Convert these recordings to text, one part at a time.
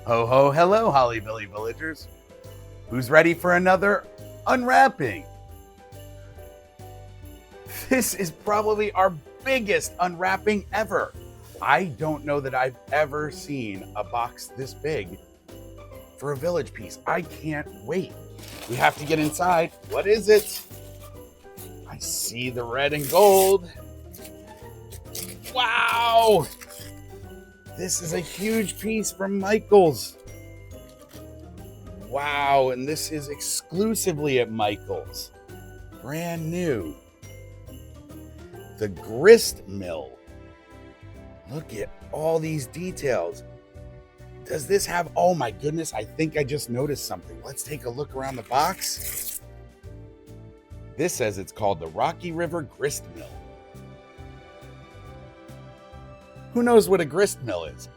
Ho ho hello, Holly Billy villagers. Who's ready for another unwrapping? This is probably our biggest unwrapping ever. I don't know that I've ever seen a box this big for a village piece. I can't wait. We have to get inside. What is it? I see the red and gold. Wow! This is a huge piece from Michael's. Wow, and this is exclusively at Michael's. Brand new. The grist mill. Look at all these details. Does this have, oh my goodness, I think I just noticed something. Let's take a look around the box. This says it's called the Rocky River Grist Mill. Who knows what a grist mill is?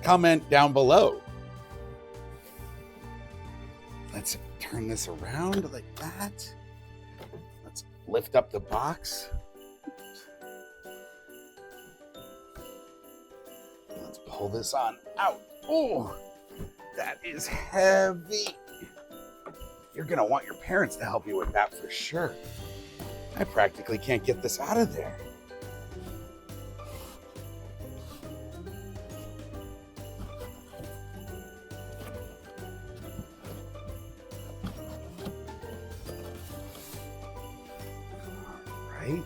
Comment down below. Let's turn this around like that. Let's lift up the box. Let's pull this on out. Oh, that is heavy. You're gonna want your parents to help you with that for sure. I practically can't get this out of there. Right.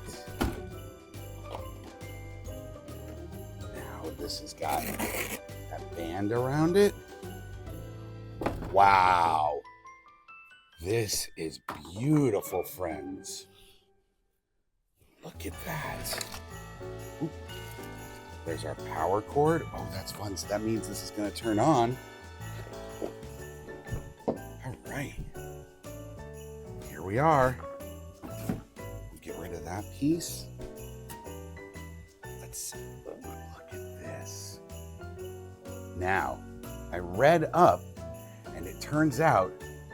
Now this has got that band around it. Wow. This is beautiful, friends. Look at that. Ooh. There's our power cord. Oh, that's fun. So that means this is going to turn on. All right. Here we are. Get rid of that piece. Let's look at this. Now, I read up, and it turns out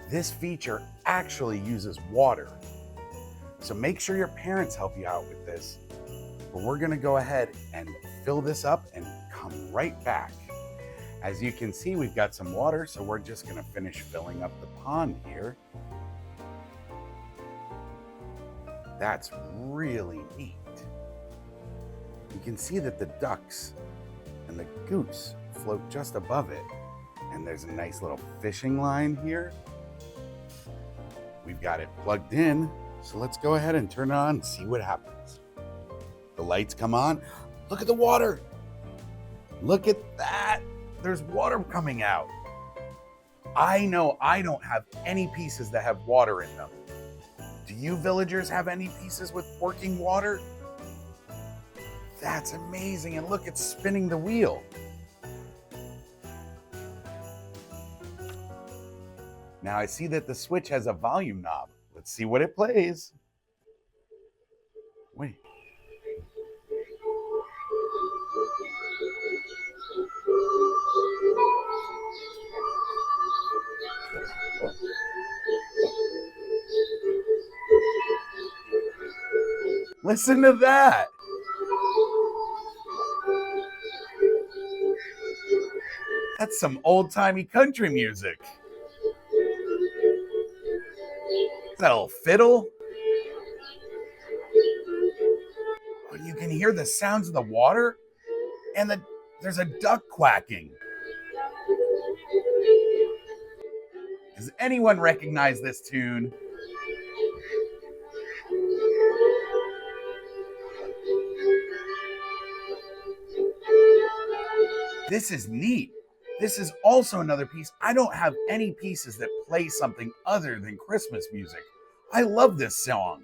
this feature actually uses water. So make sure your parents help you out with this. But we're gonna go ahead and fill this up and come right back. As you can see, we've got some water, so we're just gonna finish filling up the pond here. That's really neat. You can see that the ducks and the goose float just above it. And there's a nice little fishing line here. We've got it plugged in, so let's go ahead and turn it on and see what happens. The lights come on. Look at the water. Look at that. There's water coming out. I know I don't have any pieces that have water in them. Do you villagers have any pieces with working water? That's amazing. And look, it's spinning the wheel. Now I see that the switch has a volume knob. Let's see what it plays. Wait. Listen to that. That's some old-timey country music. Is that a little fiddle? Oh, you can hear the sounds of the water, and there's a duck quacking. Does anyone recognize this tune? This is neat. This is also another piece. I don't have any pieces that play something other than Christmas music. I love this song.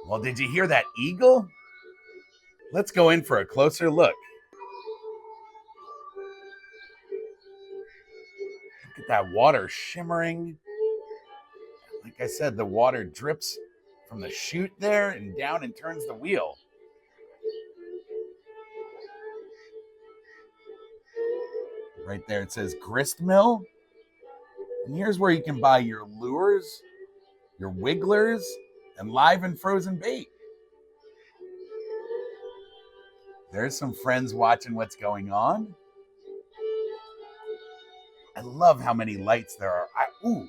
Well, did you hear that eagle? Let's go in for a closer look. Look at that water shimmering. Like I said, the water drips from the chute there and down and turns the wheel. Right there it says grist mill. And here's where you can buy your lures, your wigglers, and live and frozen bait. There's some friends watching what's going on. I love how many lights there are. Ooh,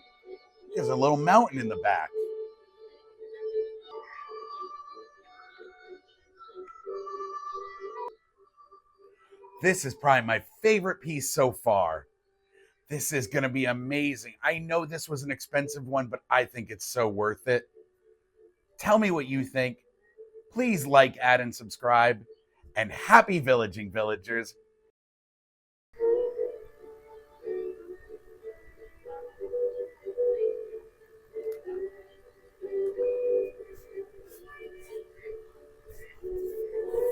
there's a little mountain in the back. This is probably my favorite piece so far. This is going to be amazing. I know this was an expensive one, but I think it's so worth it. Tell me what you think. Please like, add, and subscribe. And happy villaging, villagers.